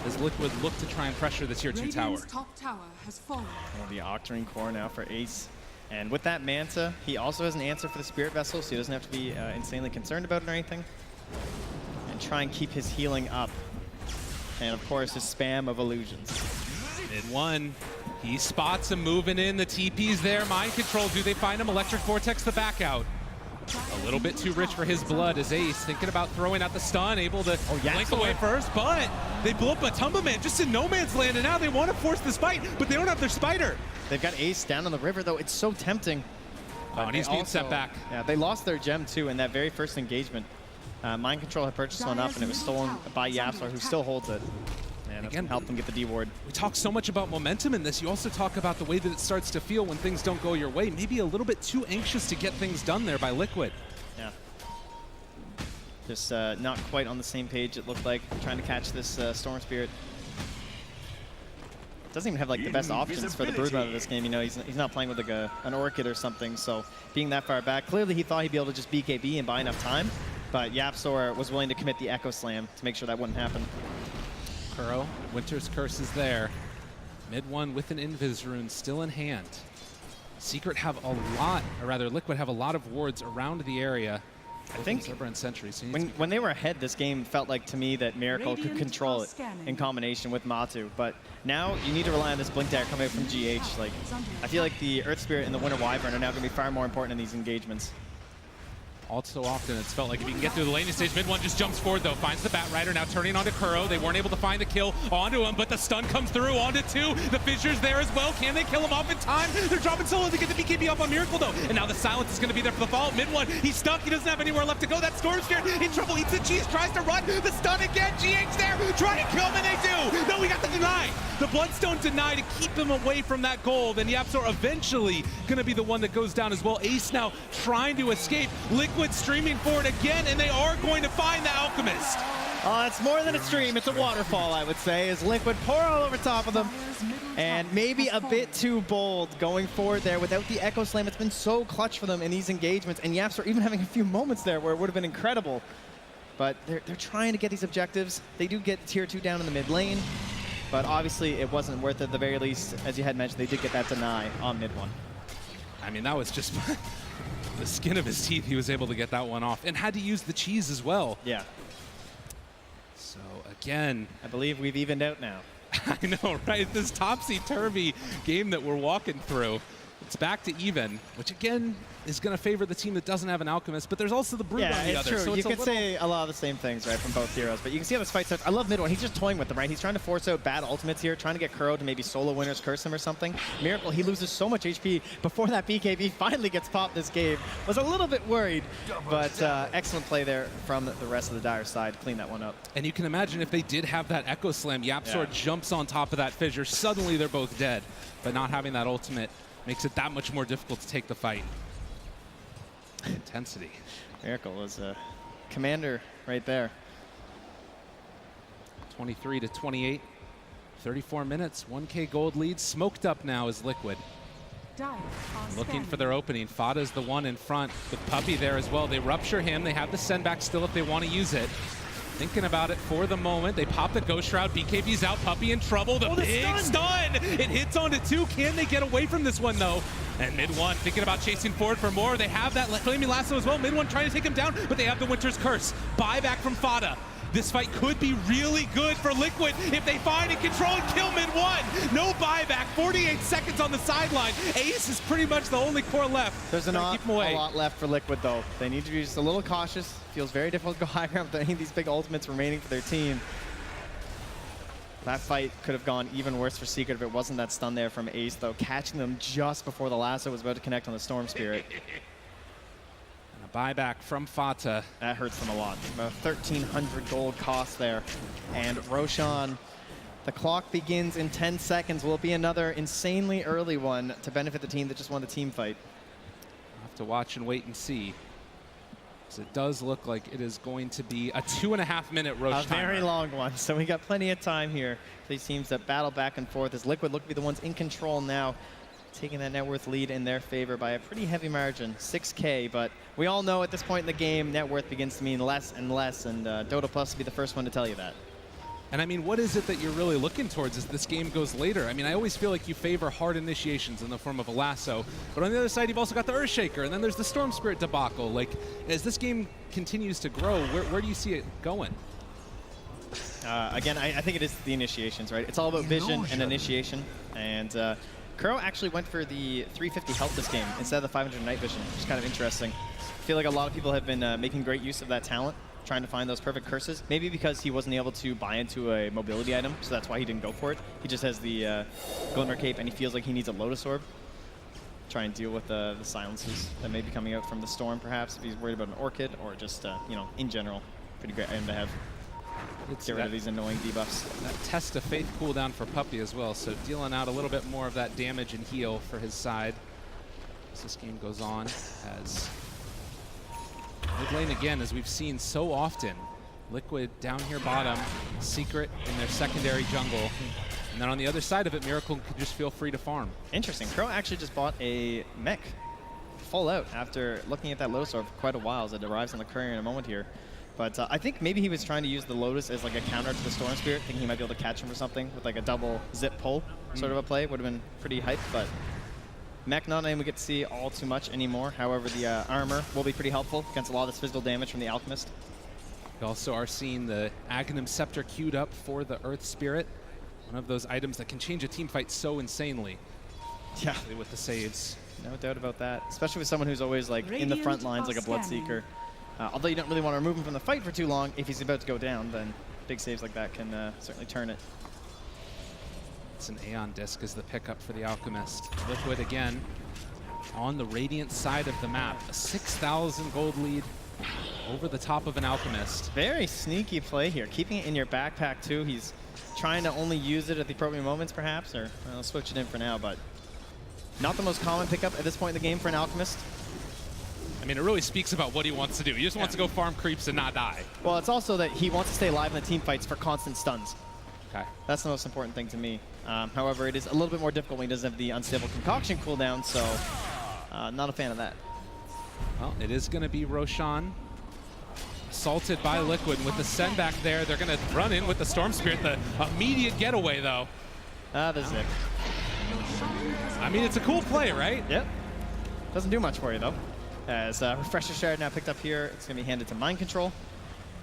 As Liquid look to try and pressure the tier 2 tower. Top tower has fallen. The Octarine core now for Ace. And with that Manta, he also has an answer for the Spirit Vessel, so he doesn't have to be insanely concerned about it or anything. And try and keep his healing up. And of course, his spam of illusions. Mid-1, he spots him moving in. The TP's there, mind control. Do they find him? Electric Vortex the back out. A little bit too rich for his blood as Ace thinking about throwing out the stun, able to blink away first, but they blew up a Tumbaman just in no man's land, and now they want to force this fight, but they don't have their spider. They've got Ace down on the river, though. It's so tempting. Oh, and he's being sent back. Yeah, they lost their gem, too, in that very first engagement. Mind Control had purchased one up, and it was stolen by YapzOr, who still holds it. And again, helped them get the D ward. We talk so much about momentum in this. You also talk about the way that it starts to feel when things don't go your way. Maybe a little bit too anxious to get things done there by Liquid. Yeah. Just not quite on the same page, it looked like, trying to catch this Storm Spirit. Doesn't even have like the best options for the Broodmother of this game. You know, he's not playing with like an Orchid or something, so being that far back, clearly he thought he'd be able to just BKB and buy enough time, but YapzOr was willing to commit the Echo Slam to make sure that wouldn't happen. Kuro, Winter's Curse is there. Mid-1 with an Invis rune still in hand. Secret have a lot, or rather Liquid have a lot of wards around the area. I think and Sentry, so when they were ahead, this game felt like to me that Miracle could control it in combination with Matu. But now you need to rely on this Blink Dagger coming out from GH. Like, I feel like the Earth Spirit and the Winter Wyvern are now going to be far more important in these engagements. All so often, it's felt like if you can get through the laning stage, mid one just jumps forward though, finds the Bat Rider, now turning onto Kuro. They weren't able to find the kill onto him, but the stun comes through onto 2. The Fissure's there as well. Can they kill him off in time? They're dropping solo to get the BKB up on Miracle though. And now the silence is going to be there for the follow. Mid one, he's stuck. He doesn't have anywhere left to go. That Storm Spirit in trouble. Eats the cheese, tries to run. The stun again. GH there, trying to kill him, and they do. No, we got the deny. The Bloodstone deny to keep him away from that gold, and YapzOr eventually going to be the one that goes down as well. Ace now trying to escape. Liquid streaming forward again, and they are going to find the Alchemist. It's more than a stream, it's a waterfall, I would say, as Liquid pour all over top of them. And maybe a bit too bold going forward there without the Echo Slam. It's been so clutch for them in these engagements, and YapzOr even having a few moments there where it would have been incredible. But they're trying to get these objectives. They do get tier 2 down in the mid lane, but obviously it wasn't worth it at the very least. As you had mentioned, they did get that deny on mid 1. I mean, that was just the skin of his teeth. He was able to get that one off and had to use the cheese as well. Yeah. So again, I believe we've evened out now. I know, right? This topsy-turvy game that we're walking through, it's back to even, which again is going to favor the team that doesn't have an Alchemist, but there's also the Brood on the other. True. So you it's could say a lot of the same things, right, from both heroes, but you can see how this fight starts. I love mid one. He's just toying with them, right? He's trying to force out bad ultimates here, trying to get Kuro to maybe solo winners curse him or something. Miracle, he loses so much HP before that BKB finally gets popped this game. Was a little bit worried, but excellent play there from the rest of the Dire side to clean that one up. And you can imagine if they did have that Echo Slam, YapzOr jumps on top of that Fissure, suddenly they're both dead. But not having that ultimate makes it that much more difficult to take the fight. Intensity. Miracle was a commander right there. 23 to 28, 34 minutes, 1K gold lead. Smoked up now is Liquid. Looking for their opening. Fada's the one in front with Puppey there as well. They rupture him. They have the send back still if they want to use it. Thinking about it for the moment. They pop the Ghost Shroud. BKB's out. Puppey in trouble. The big stun. It hits onto 2. Can they get away from this one, though? And mid one thinking about chasing forward for more. They have that Flaming Lasso as well. Mid one trying to take him down, but they have the Winter's Curse. Buyback from Fada. This fight could be really good for Liquid if they find and control and kill mid one. No buyback. 48 seconds on the sideline. Ace is pretty much the only core left. There's not a lot left for Liquid, though. They need to be just a little cautious. Feels very difficult to go high ground with any of these big ultimates remaining for their team. That fight could have gone even worse for Secret if it wasn't that stun there from Ace, though, catching them just before the lasso was about to connect on the Storm Spirit. And a buyback from Fata. That hurts them a lot. About 1,300 gold cost there. And Roshan, the clock begins in 10 seconds. Will it be another insanely early one to benefit the team that just won the team fight? We'll have to watch and wait and see. So it does look like it is going to be a 2.5-minute Roche timer. A very long one, so we got plenty of time here for these teams that battle back and forth as Liquid look to be the ones in control now, taking that net worth lead in their favor by a pretty heavy margin, 6K, but we all know at this point in the game, net worth begins to mean less and less, and Dota Plus will be the first one to tell you that. And I mean, what is it that you're really looking towards as this game goes later? I mean, I always feel like you favor hard initiations in the form of a lasso, but on the other side, you've also got the Earthshaker, and then there's the Storm Spirit debacle. Like, as this game continues to grow, where do you see it going? Again, I think it is the initiations, right? It's all about vision and initiation, and Kuro actually went for the 350 health this game instead of the 500 night vision, which is kind of interesting. I feel like a lot of people have been making great use of that talent, trying to find those perfect curses. Maybe because he wasn't able to buy into a mobility item, so that's why he didn't go for it. He just has the Glimmer Cape, and he feels like he needs a Lotus Orb. Try and deal with the silences that may be coming out from the Storm, perhaps, if he's worried about an Orchid, or just, you know, in general, pretty great item to have. Get rid of these annoying debuffs. That Test of Faith cooldown for Puppey as well, so dealing out a little bit more of that damage and heal for his side as this game goes on. As mid lane again, as we've seen so often, Liquid down here bottom, Secret in their secondary jungle, and then on the other side of it, Miracle could just feel free to farm. Interesting. Kuro actually just bought a mech full out after looking at that Lotus Orb for quite a while as it arrives on the courier in a moment here. But I think maybe he was trying to use the Lotus as like a counter to the Storm Spirit, thinking he might be able to catch him or something with like a double zip pull sort of a play. Would have been pretty hype, but mech not name we get to see all too much anymore. However, the armor will be pretty helpful against a lot of this physical damage from the Alchemist. We also are seeing the Aghanim Scepter queued up for the Earth Spirit. One of those items that can change a team fight so insanely. Yeah. With the saves. No doubt about that, especially with someone who's always like in the front lines like a Bloodseeker. Although you don't really want to remove him from the fight for too long, if he's about to go down, then big saves like that can certainly turn it. It's an Aeon Disc as the pickup for the Alchemist. Liquid again on the Radiant side of the map. A 6,000 gold lead over the top of an Alchemist. Very sneaky play here, keeping it in your backpack too. He's trying to only use it at the appropriate moments perhaps, or I'll switch it in for now, but not the most common pickup at this point in the game for an Alchemist. I mean, it really speaks about what he wants to do. He just wants to go farm creeps and not die. Well, it's also that he wants to stay alive in the team fights for constant stuns. Okay. That's the most important thing to me. However, it is a little bit more difficult when he doesn't have the unstable concoction cooldown, so not a fan of that. Well, it is going to be Roshan assaulted by Liquid with the send back there. They're going to run in with the Storm Spirit. The immediate getaway, though. The zip. I mean, it's a cool play, right? Yep. Doesn't do much for you, though. As Refresher Shard now picked up here, it's going to be handed to Mind Control.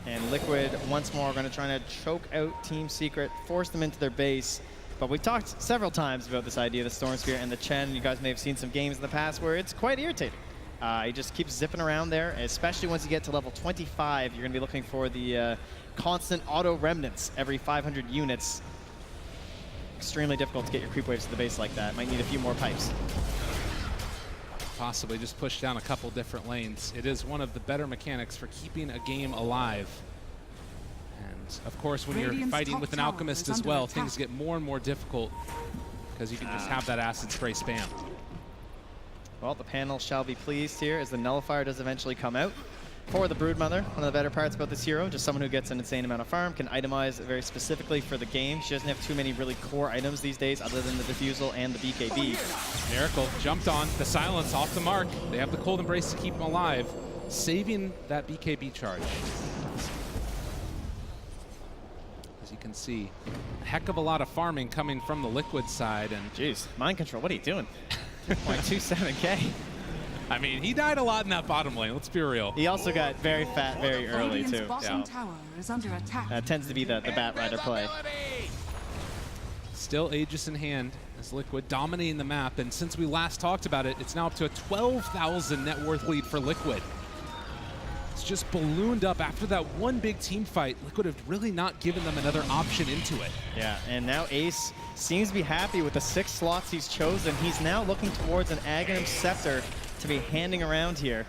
And Liquid, once more, going to try to choke out Team Secret, force them into their base. But we've talked several times about this idea of the Storm Spirit and the Chen. You guys may have seen some games in the past where it's quite irritating. He just keeps zipping around there, especially once you get to level 25. You're going to be looking for the constant auto remnants every 500 units. Extremely difficult to get your creep waves to the base like that. Might need a few more pipes. Possibly just push down a couple different lanes. It is one of the better mechanics for keeping a game alive. And of course, when you're fighting with an Alchemist as well, things get more and more difficult because you can just have that acid spray spam. Well, the panel shall be pleased here as the Nullifier does eventually come out. For the Broodmother, one of the better parts about this hero, just someone who gets an insane amount of farm, can itemize very specifically for the game. She doesn't have too many really core items these days other than the Diffusal and the BKB. Miracle jumped on, the silence off the mark. They have the Cold Embrace to keep him alive, saving that BKB charge. As you can see, a heck of a lot of farming coming from the Liquid side. And jeez, Mind Control, what are you doing? 2.27k. I mean, he died a lot in that bottom lane, let's be real. He also got very fat very early, too. Bottom tower is under attack. Tends to be the Bat Rider play. Still Aegis in hand as Liquid dominating the map, and since we last talked about it, it's now up to a 12,000 net worth lead for Liquid. It's just ballooned up after that one big team fight. Liquid have really not given them another option into it. Yeah, and now Ace seems to be happy with the 6 slots he's chosen. He's now looking towards an Aghanim Scepter to be handing around here.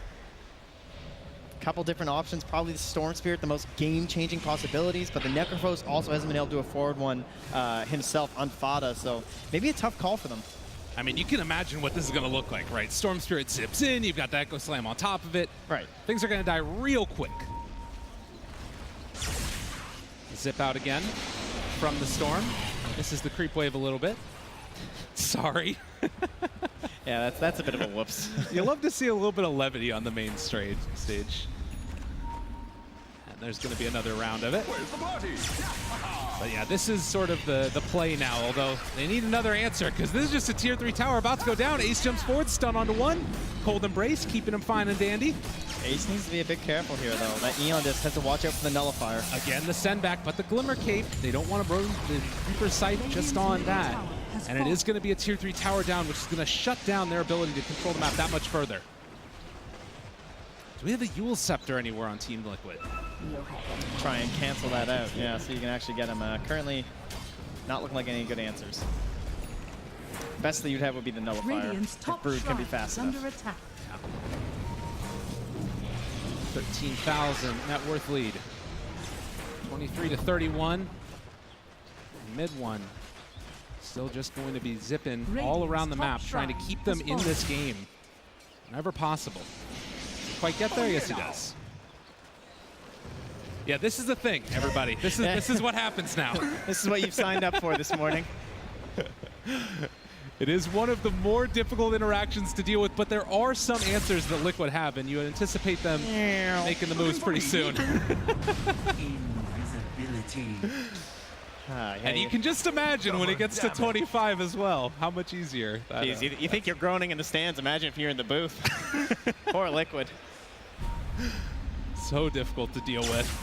A couple different options, probably the Storm Spirit, the most game-changing possibilities, but the Necrophos also hasn't been able to do a forward one himself on Fada, so maybe a tough call for them. I mean, you can imagine what this is going to look like, right? Storm Spirit zips in, you've got the Echo Slam on top of it. Right. Things are going to die real quick. Zip out again from the Storm. This is the creep wave a little bit. Sorry. Yeah, that's a bit of a whoops. You love to see a little bit of levity on the main stage. And there's going to be another round of it. But yeah, this is sort of the play now, although they need another answer because this is just a tier 3 tower about to go down. Ace jumps forward, stun onto one. Cold Embrace, keeping him fine and dandy. Ace needs to be a bit careful here, though. That Aeon Disc has to watch out for the Nullifier. Again, the send back, but the Glimmer Cape, they don't want to burn the Reaper's Sight just on that. And it is going to be a tier 3 tower down, which is going to shut down their ability to control the map that much further. Do we have a Yule Scepter anywhere on Team Liquid? Try and cancel that out, yeah, so you can actually get him. Currently, not looking like any good answers. Best that you'd have would be the Nullifier. If Brood can be fast enough. Under attack. 13,000 net worth lead. 23 to 31. Mid one. Still just going to be zipping all around the map, trying to keep them in this game whenever possible. Quite get there? Yes, he does. Yeah, this is the thing, everybody. This is what happens now. This is what you've signed up for this morning. It is one of the more difficult interactions to deal with, but there are some answers that Liquid have, and you anticipate them making the moves pretty soon. And you can just imagine when it gets to 25 as well, how much easier. Jeez, you think you're groaning in the stands. Imagine if you're in the booth. Poor Liquid. So difficult to deal with.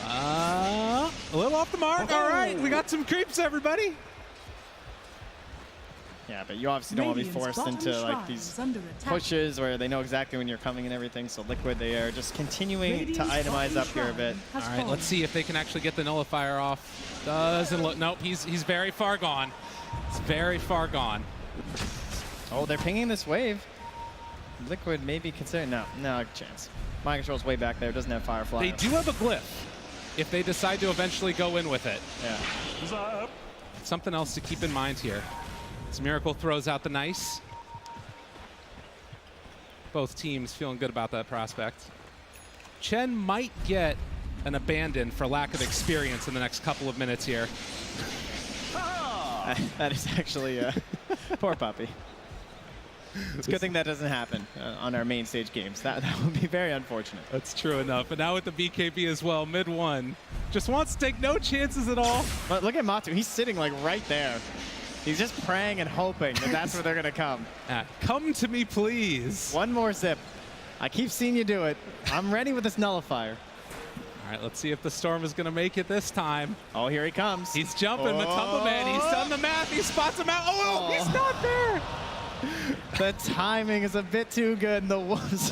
A little off the mark. All right, we got some creeps, everybody. Yeah, but you obviously don't want to be Radiant's forced into bottom like shrine these is under attack. pushes where they know exactly when you're coming and everything. So Liquid, they are just continuing Radiant's to itemize bottom up here a bit. shrine has All right, fallen. let's see if they can actually get the nullifier off. Doesn't look. Nope, he's very far gone. It's very far gone. Oh, they're pinging this wave. Liquid maybe considering no chance. Mind Control's way back there. Doesn't have Firefly. They do have a glyph if they decide to eventually go in with it. Yeah. Something else to keep in mind here. As Miracle throws out the nice. Both teams feeling good about that prospect. Chen might get an abandon for lack of experience in the next couple of minutes here. That is actually poor puppy. It's a good thing that doesn't happen on our main stage games. That would be very unfortunate. That's true enough. And now with the BKB as well, mid one. Just wants to take no chances at all. But look at Matu. He's sitting like right there. He's just praying and hoping that that's where they're going to come. Come to me, please. One more zip. I keep seeing you do it. I'm ready with this nullifier. All right, let's see if the Storm is going to make it this time. Oh, here he comes. He's jumping, Matumba Man. He's done the math. He spots him out. Oh, he's not there. The timing is a bit too good in the wolves.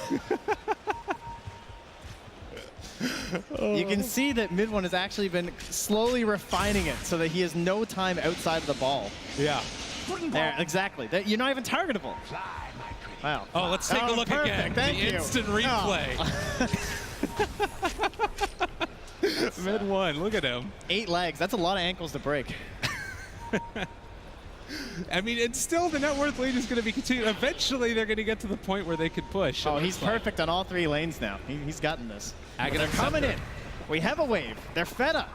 You can see that mid one has actually been slowly refining it so that he has no time outside of the ball. Yeah. There, exactly. You're not even targetable. Wow. Oh, let's take a look perfect. again. Thank the you. instant replay. Mid one, look at him. 8 legs. That's a lot of ankles to break. I mean, and still the net worth lead is going to be continued. Eventually, they're going to get to the point where they could push. Oh, he's perfect on all 3 lanes now. He's gotten this. They're Aghanim coming Scepter. in. We have a wave. They're fed up.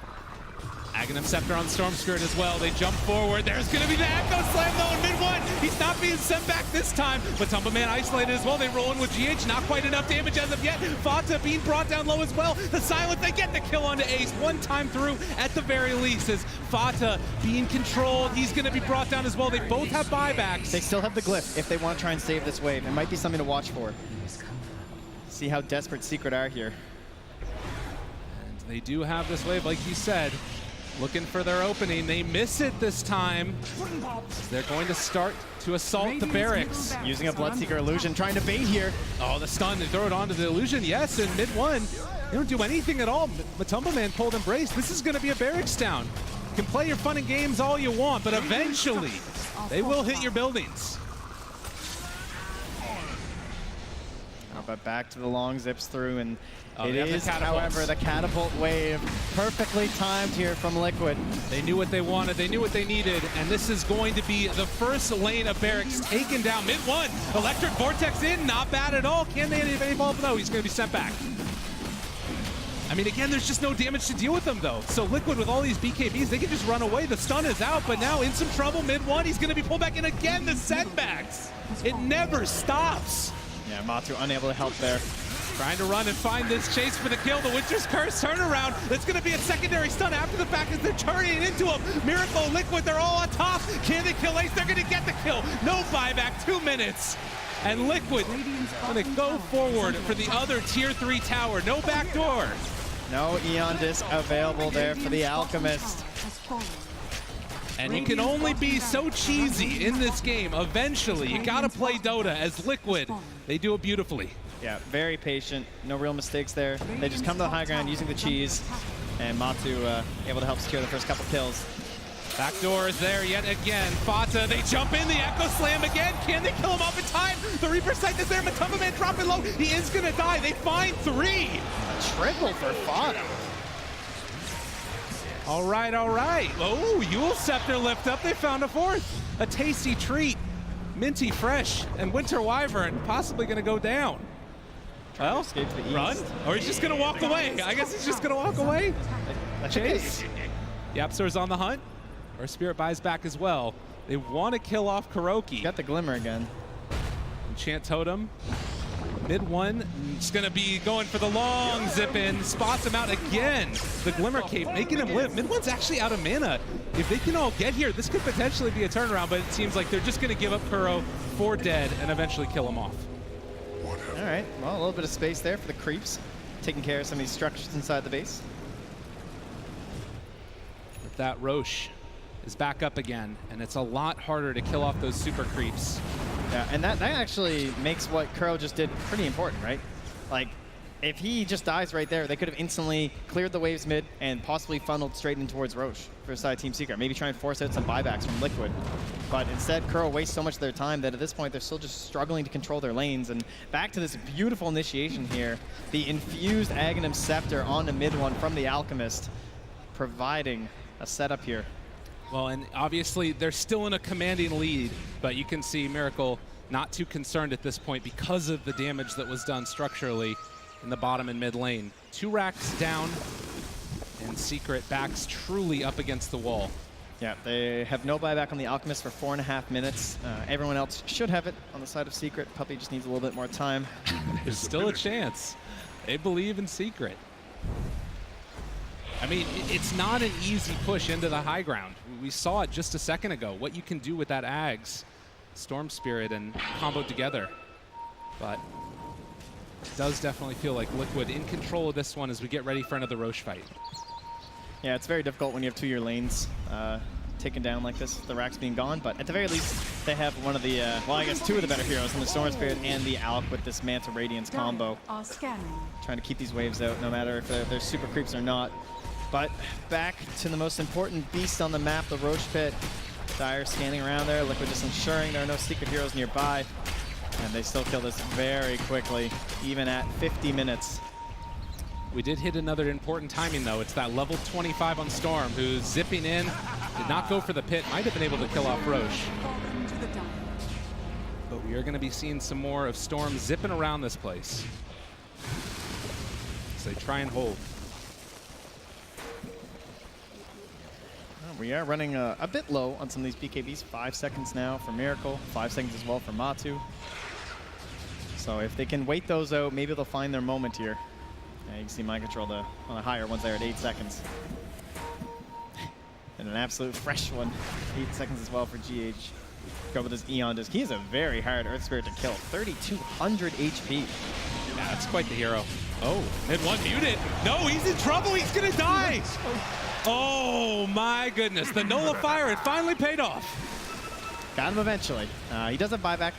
Aghanim Scepter on Storm Spirit as well. They jump forward. There's going to be the Echo Slam though in mid one. He's not being sent back this time. But Tumba Man isolated as well. They roll in with GH. Not quite enough damage as of yet. Fata being brought down low as well. The silence, they get the kill onto Ace. One time through at the very least as Fata being controlled. He's going to be brought down as well. They both have buybacks. They still have the glyph if they want to try and save this wave. It might be something to watch for. See how desperate Secret are here. And they do have this wave, like you said. Looking for their opening. They miss it this time. They're going to start to assault the barracks. Using a Bloodseeker illusion, trying to bait here. Oh, the stun. They throw it onto the illusion. Yes, in mid one. They don't do anything at all. Matumba Man pulled Embrace. This is going to be a barracks down. You can play your fun and games all you want, but eventually they will hit your buildings. But back to the long zips through, and Oh, it they have the is, catapults. however, the catapult wave perfectly timed here from Liquid. They knew what they wanted. They knew what they needed. And this is going to be the first lane of barracks taken down. Mid one. Electric Vortex in. Not bad at all. Can they have any ball? No, he's going to be sent back. I mean, again, there's just no damage to deal with them, though. So Liquid, with all these BKBs, they can just run away. The stun is out, but now in some trouble. Mid one. He's going to be pulled back in again. The setbacks. It never stops. Yeah, Matu unable to help there. Trying to run and find this chase for the kill. The Winter's Curse turnaround. It's going to be a secondary stun after the fact as they're turning into a Miracle. Liquid, they're all on top. Can they kill Ace? They're going to get the kill. No buyback, 2 minutes. And Liquid going to go forward for the other Tier 3 tower. No back door. No Eon Disc available there for the Alchemist. And you can only be so cheesy in this game. Eventually, you got to play Dota as Liquid. They do it beautifully. Yeah, very patient. No real mistakes there. They just come to the high ground using the cheese. And Matu able to help secure the first couple kills. Backdoor is there yet again. Fata, they jump in, the Echo Slam again. Can they kill him off in time? The Reaper Sight is there. Matumba Man dropping low. He is going to die. They find 3. A triple for Fata. All right, all right. Oh, Yule Scepter lift up. They found a 4th. A tasty treat. Minty Fresh and Winter Wyvern possibly going to go down. Well, Escape to the east. run? Or he's just going to walk away. I guess he's just going to walk away. Chase. Yapsor's on the hunt. Or Spirit buys back as well. They want to kill off Kuroki. Got the glimmer again. Enchant Totem. Mid one, it's going to be going for the long zip in. Spots him out again. The Glimmer Cape making him live. Mid one's actually out of mana. If they can all get here, this could potentially be a turnaround, but it seems like they're just going to give up Kuro for dead and eventually kill him off. All right, well, a little bit of space there for the creeps. Taking care of some of these structures inside the base. With that, Roche is back up again, and it's a lot harder to kill off those super creeps. Yeah, and that actually makes what Kuro just did pretty important, right? Like, if he just dies right there, they could have instantly cleared the waves mid and possibly funneled straight in towards Roche for side Team Secret. Maybe try and force out some buybacks from Liquid. But instead, Kuro wastes so much of their time that at this point, they're still just struggling to control their lanes. And back to this beautiful initiation here, the infused Aghanim Scepter on the mid one from the Alchemist, providing a setup here. Well, and obviously they're still in a commanding lead, but you can see Miracle not too concerned at this point because of the damage that was done structurally in the bottom and mid lane. 2 racks down, and Secret backs truly up against the wall. Yeah, they have no buyback on the Alchemist for 4.5 minutes. Everyone else should have it on the side of Secret. Puppey just needs a little bit more time. There's still a chance. They believe in Secret. I mean, it's not an easy push into the high ground. We saw it just a second ago, what you can do with that Ags, Storm Spirit, and combo together. But it does definitely feel like Liquid in control of this one as we get ready for another Roche fight. Yeah, it's very difficult when you have 2 of your lanes taken down like this, the racks being gone, but at the very least, they have one of the, well, I guess 2 of the better heroes in the Storm Spirit and the Alk with this Manta Radiance combo. Are scanning. Trying to keep these waves out no matter if they're super creeps or not. But back to the most important beast on the map, the Roche Pit. Dire scanning around there, Liquid just ensuring there are no secret heroes nearby. And they still kill this very quickly, even at 50 minutes. We did hit another important timing, though. It's that level 25 on Storm, who's zipping in, did not go for the pit, might have been able to kill off Roche. Fallen to the dire. But we are going to be seeing some more of Storm zipping around this place. So they try and hold. We are running a bit low on some of these BKBs. 5 seconds now for Miracle, 5 seconds as well for Matu. So if they can wait those out, maybe they'll find their moment here. Yeah, you can see Mind Control on the higher ones there at 8 seconds. And an absolute fresh one, 8 seconds as well for GH. Go with his Eon Disc. He is a very hard Earth Spirit to kill, 3,200 HP. Yeah, that's quite the hero. Oh, mid one muted. No, he's in trouble. He's going to die. Oh, my goodness. The nullifier, it finally paid off. Got him eventually. He does have buyback,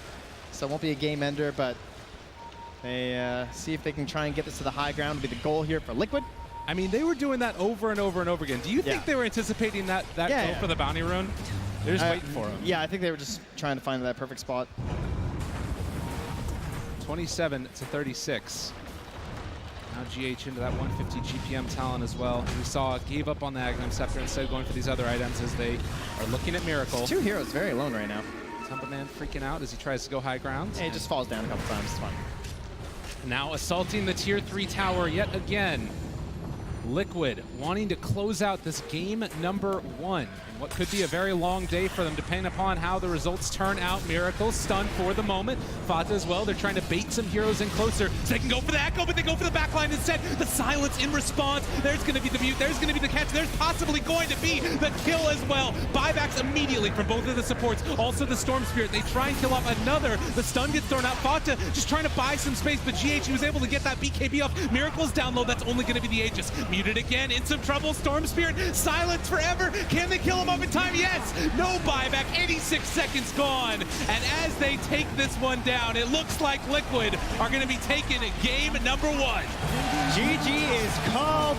so it won't be a game ender, but they see if they can try and get this to the high ground. Would be the goal here for Liquid. I mean, they were doing that over and over and over again. Do you think they were anticipating that Yeah, goal for the bounty rune? They're just waiting for him. Yeah, I think they were just trying to find that perfect spot. 27 to 36. Now GH into that 150 GPM talent as well. We saw gave up on the Aghanim Scepter instead of going for these other items as they are looking at Miracle. There's 2 heroes very alone right now. Tumberman freaking out as he tries to go high ground. Yeah, he just falls down a couple times. It's fine. Now assaulting the tier 3 tower yet again. Liquid wanting to close out this game number 1. What could be a very long day for them, depending upon how the results turn out. Miracle stunned for the moment. Fata as well. They're trying to bait some heroes in closer so they can go for the echo, but they go for the backline instead. The silence in response. There's going to be the mute. There's going to be the catch. There's possibly going to be the kill as well. Buybacks immediately from both of the supports. Also the Storm Spirit. They try and kill off another. The stun gets thrown out. Fata just trying to buy some space, but GH was able to get that BKB off. Miracle's down low. That's only going to be the Aegis. Muted again. In some trouble. Storm Spirit. Silence forever. Can they kill him off in time? Yes. No buyback. 86 seconds gone. And as they take this one down, it looks like Liquid are going to be taking game number 1. GG is called.